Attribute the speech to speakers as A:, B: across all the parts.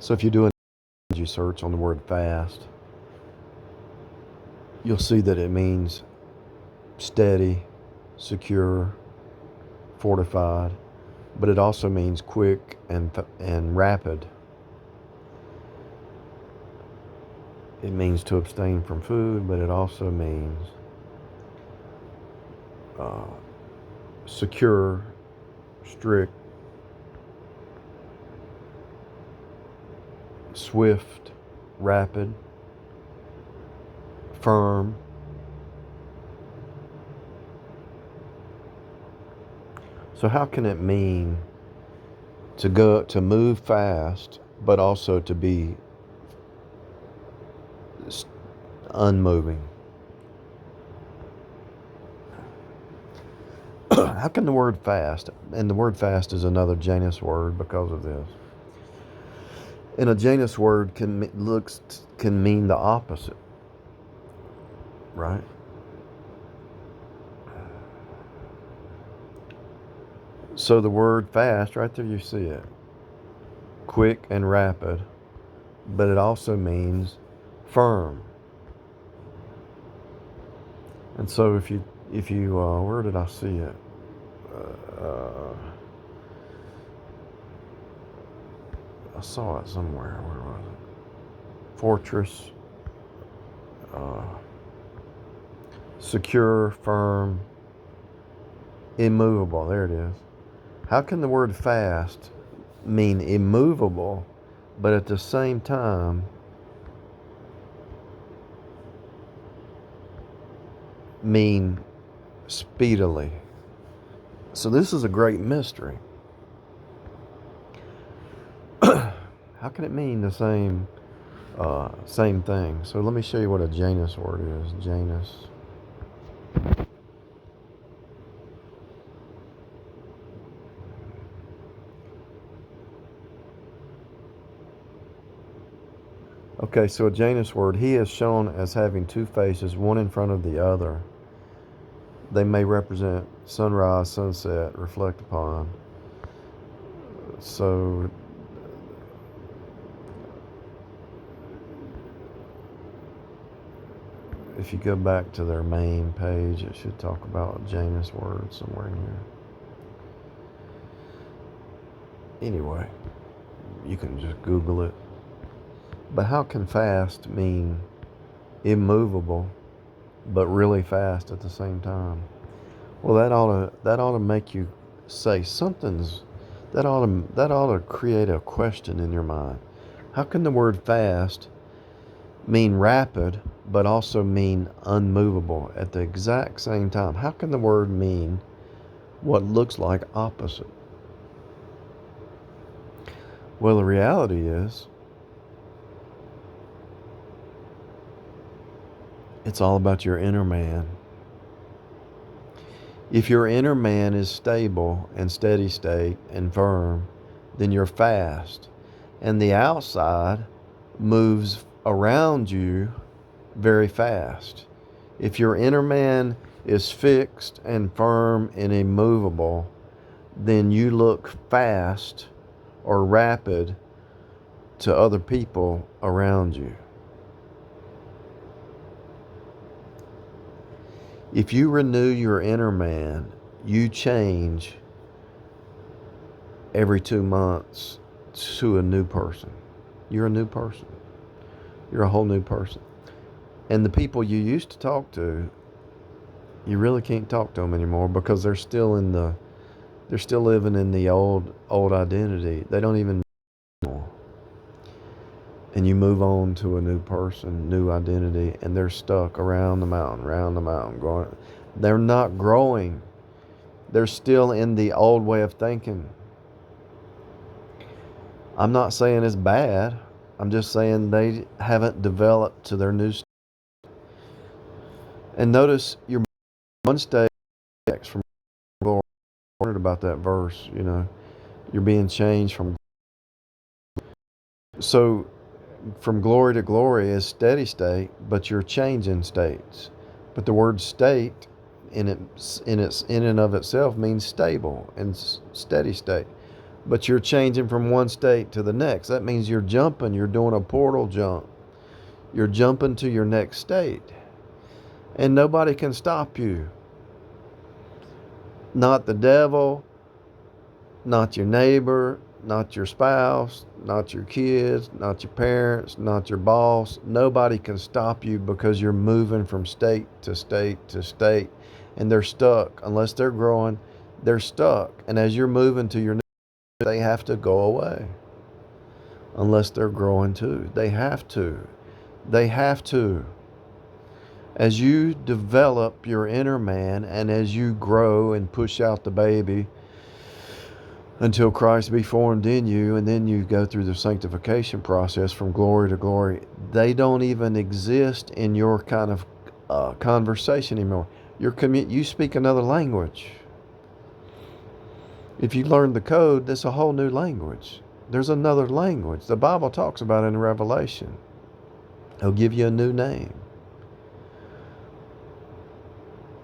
A: So if you do an etymology search on the word fast, you'll see that it means steady, secure, fortified, but it also means quick and rapid. It means to abstain from food, but it also means secure, strict, swift, rapid, firm. So how can it mean to move fast, but also to be unmoving? How can the word fast, and the word fast is another Janus word because of this. And a Janus word can mean the opposite, right? So the word fast, right there you see it, quick and rapid, but it also means firm. And so if you where did I see it? I saw it somewhere. Where was it? Fortress, secure, firm, immovable. There it is. How can the word fast mean immovable, but at the same time mean speedily? So this is a great mystery. How can it mean the same thing? So let me show you what a Janus word is. Janus. Okay, so a Janus word, he is shown as having two faces, one in front of the other. They may represent sunrise, sunset, reflect upon. So if you go back to their main page, it should talk about Janus word somewhere in here. Anyway, you can just Google it. But how can fast mean immovable, but really fast at the same time? Well, that ought to make you say that ought to create a question in your mind. How can the word fast mean rapid, but also mean unmovable at the exact same time? How can the word mean what looks like opposite? Well, the reality is, it's all about your inner man. If your inner man is stable and steady state and firm, then you're fast. And the outside moves around you very fast. If your inner man is fixed and firm and immovable, then you look fast or rapid to other people around you. If you renew your inner man, you change every 2 months to a new person. You're a new person. You're a whole new person. And the people you used to talk to, you really can't talk to them anymore because they're still living in the old identity. They don't even know anymore. And you move on to a new person, new identity, and they're stuck around the mountain, growing. They're not growing. They're still in the old way of thinking. I'm not saying it's bad. I'm just saying they haven't developed to their new state. And notice you're one stage from glory. I wondered about that verse, You're being changed from. So from glory to glory is steady state, but you're changing states. But the word state in and of itself means stable and steady state. but you're changing from one state to the next. That means you're jumping, you're doing a portal jump. You're jumping to your next state. And nobody can stop you. Not the devil, not your neighbor, not your spouse, not your kids, not your parents, not your boss. Nobody can stop you because you're moving from state to state to state. And they're stuck. Unless they're growing, they're stuck. And as you're moving to your next, they have to go away. Unless they're growing too. They have to. They have to. As you develop your inner man and as you grow and push out the baby until Christ be formed in you, and then you go through the sanctification process from glory to glory, they don't even exist in your kind of conversation anymore. You speak another language. If you learn the code, that's a whole new language. There's another language. The Bible talks about it in Revelation. He'll give you a new name.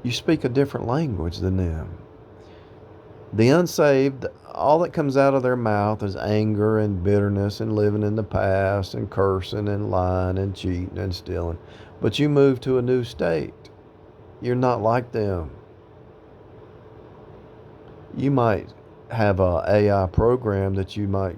A: You speak a different language than them. The unsaved, all that comes out of their mouth is anger and bitterness and living in the past and cursing and lying and cheating and stealing. But you move to a new state. You're not like them. You might have a AI program that you might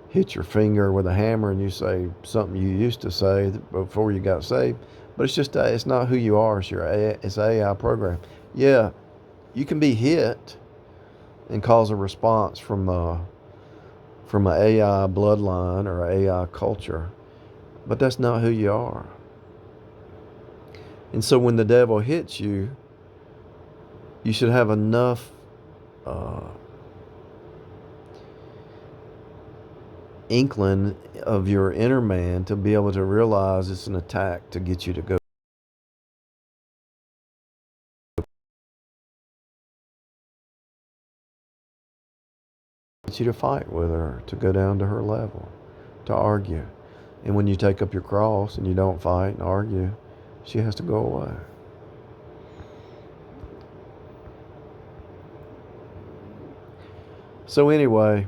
A: hit your finger with a hammer and you say something you used to say before you got saved. But it's just, it's not who you are. It's an AI program. Yeah, you can be hit and cause a response from an AI bloodline or AI culture. But that's not who you are. And so when the devil hits you, you should have enough inkling of your inner man to be able to realize it's an attack to get you to go. Get you to fight with her, to go down to her level, to argue. And when you take up your cross and you don't fight and argue, she has to go away. So anyway,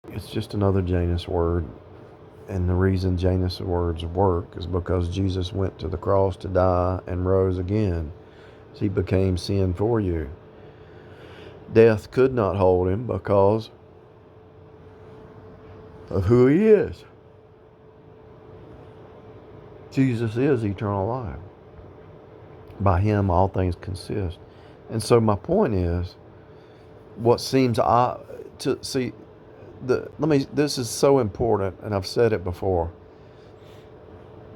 A: it's just another Janus word. And the reason Janus words work is because Jesus went to the cross to die and rose again. So he became sin for you. Death could not hold him because of who he is. Jesus is eternal life. By him all things consist. And so my point is, what seems to see, this is so important, and I've said it before.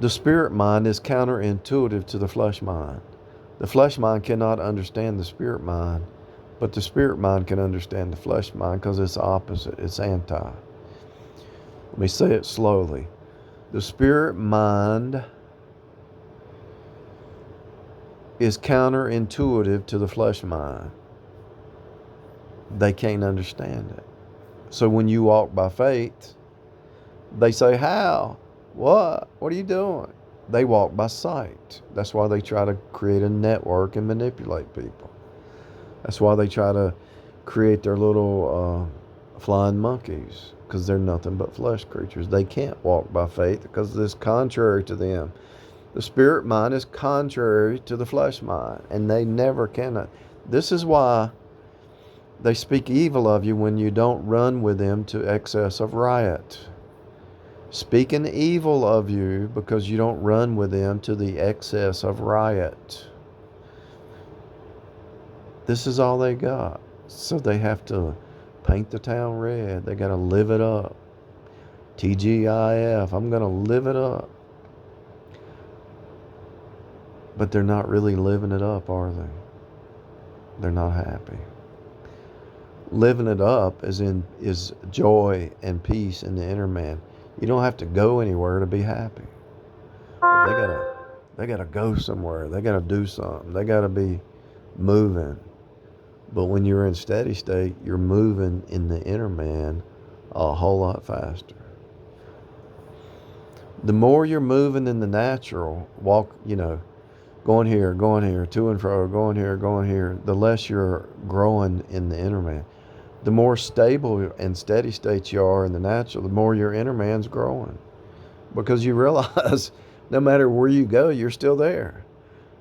A: The spirit mind is counterintuitive to the flesh mind. The flesh mind cannot understand the spirit mind, but the spirit mind can understand the flesh mind because it's opposite, it's anti. Let me say it slowly. The spirit mind is counterintuitive to the flesh mind. They can't understand it. So when you walk by faith, they say, how? What? What are you doing? They walk by sight. That's why they try to create a network and manipulate people. That's why they try to create their little flying monkeys, because they're nothing but flesh creatures. They can't walk by faith because it's contrary to them. The spirit mind is contrary to the flesh mind, and they never can. This is why they speak evil of you when you don't run with them to excess of riot. Speaking evil of you because you don't run with them to the excess of riot. This is all they got. So they have to paint the town red. They got to live it up. TGIF, I'm going to live it up. But they're not really living it up, are they? They're not happy. Living it up is joy and peace in the inner man. You don't have to go anywhere to be happy. They gotta go somewhere. They gotta do something. They gotta be moving. But when you're in steady state, you're moving in the inner man a whole lot faster. The more you're moving in the natural, going here, to and fro, going here, the less you're growing in the inner man. The more stable and steady state you are in the natural, the more your inner man's growing. Because you realize no matter where you go, you're still there.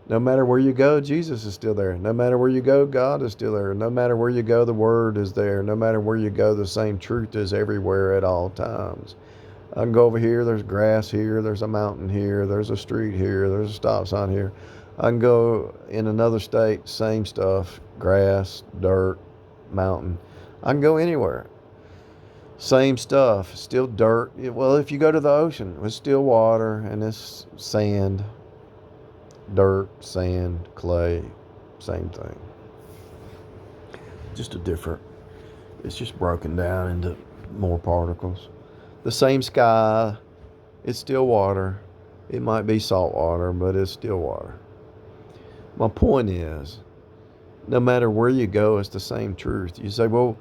A: No matter where you go, Jesus is still there. No matter where you go, God is still there. No matter where you go, the Word is there. No matter where you go, the same truth is everywhere at all times. I can go over here, there's grass here, there's a mountain here, there's a street here, there's a stop sign here. I can go in another state, same stuff, grass, dirt, mountain. I can go anywhere. Same stuff, still dirt. Well, if you go to the ocean, it's still water and it's sand, dirt, sand, clay, same thing. Just a different, it's just broken down into more particles. The same sky, it's still water. It might be salt water, but it's still water. My point is, no matter where you go, it's the same truth. You say, well,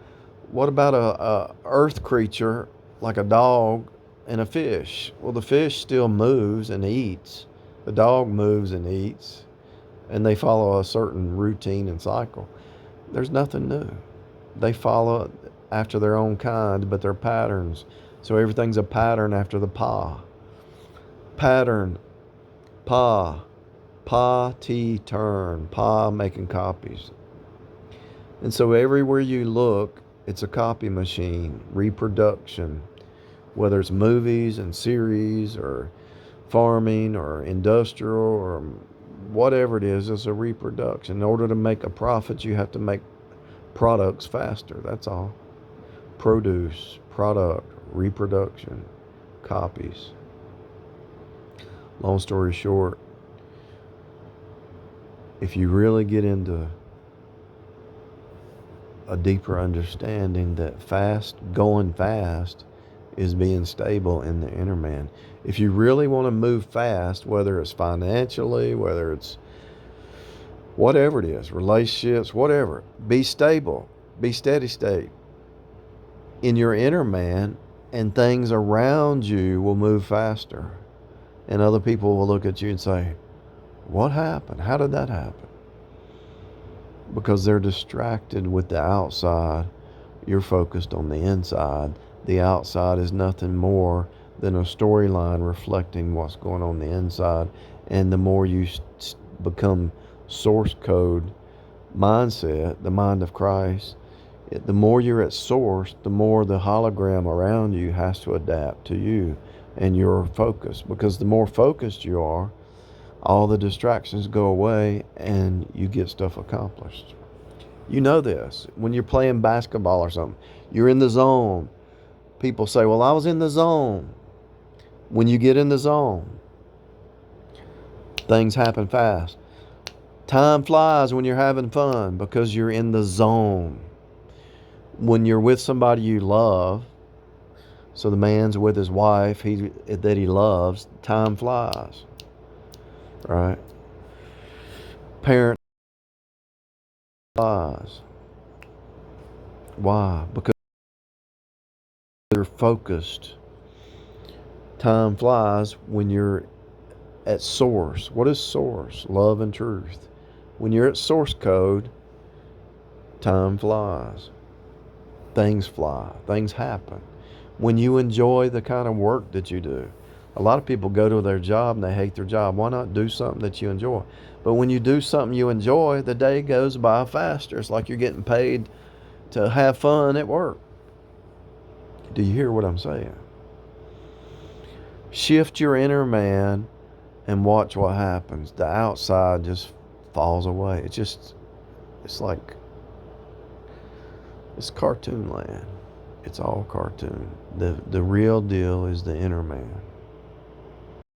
A: what about a earth creature like a dog and a fish? Well, the fish still moves and eats. The dog moves and eats, and they follow a certain routine and cycle. There's nothing new. They follow after their own kind, but they're patterns. So everything's a pattern after the pa. Pattern, pa, ti, turn, pa making copies. And so everywhere you look, it's a copy machine, reproduction, whether it's movies and series or farming or industrial or whatever it is, it's a reproduction. In order to make a profit, you have to make products faster. That's all. Produce, product, reproduction, copies. Long story short, if you really get into a deeper understanding that going fast is being stable in the inner man. If you really want to move fast, whether it's financially, whether it's whatever it is, relationships, whatever, be stable, be steady state in your inner man, and things around you will move faster. And other people will look at you and say, what happened? How did that happen? Because they're distracted with the outside. You're focused on the inside. The outside is nothing more than a storyline reflecting what's going on the inside. And the more you become source code mindset, the mind of Christ, the more you're at source, the more the hologram around you has to adapt to you and your focus. Because the more focused you are, all the distractions go away and you get stuff accomplished. You know this. When you're playing basketball or something, you're in the zone. People say, well, I was in the zone. When you get in the zone, things happen fast. Time flies when you're having fun because you're in the zone. When you're with somebody you love, so the man's with his wife that he loves, time flies. Right? Parents flies. Why? Because you're focused. Time flies when you're at source. What is source? Love and truth. When you're at source code, time flies. Things fly. Things happen. When you enjoy the kind of work that you do. A lot of people go to their job and they hate their job. Why not do something that you enjoy? But when you do something you enjoy, the day goes by faster. It's like you're getting paid to have fun at work. Do you hear what I'm saying? Shift your inner man and watch what happens. The outside just falls away. It's like, it's cartoon land. It's all cartoon. The real deal is the inner man.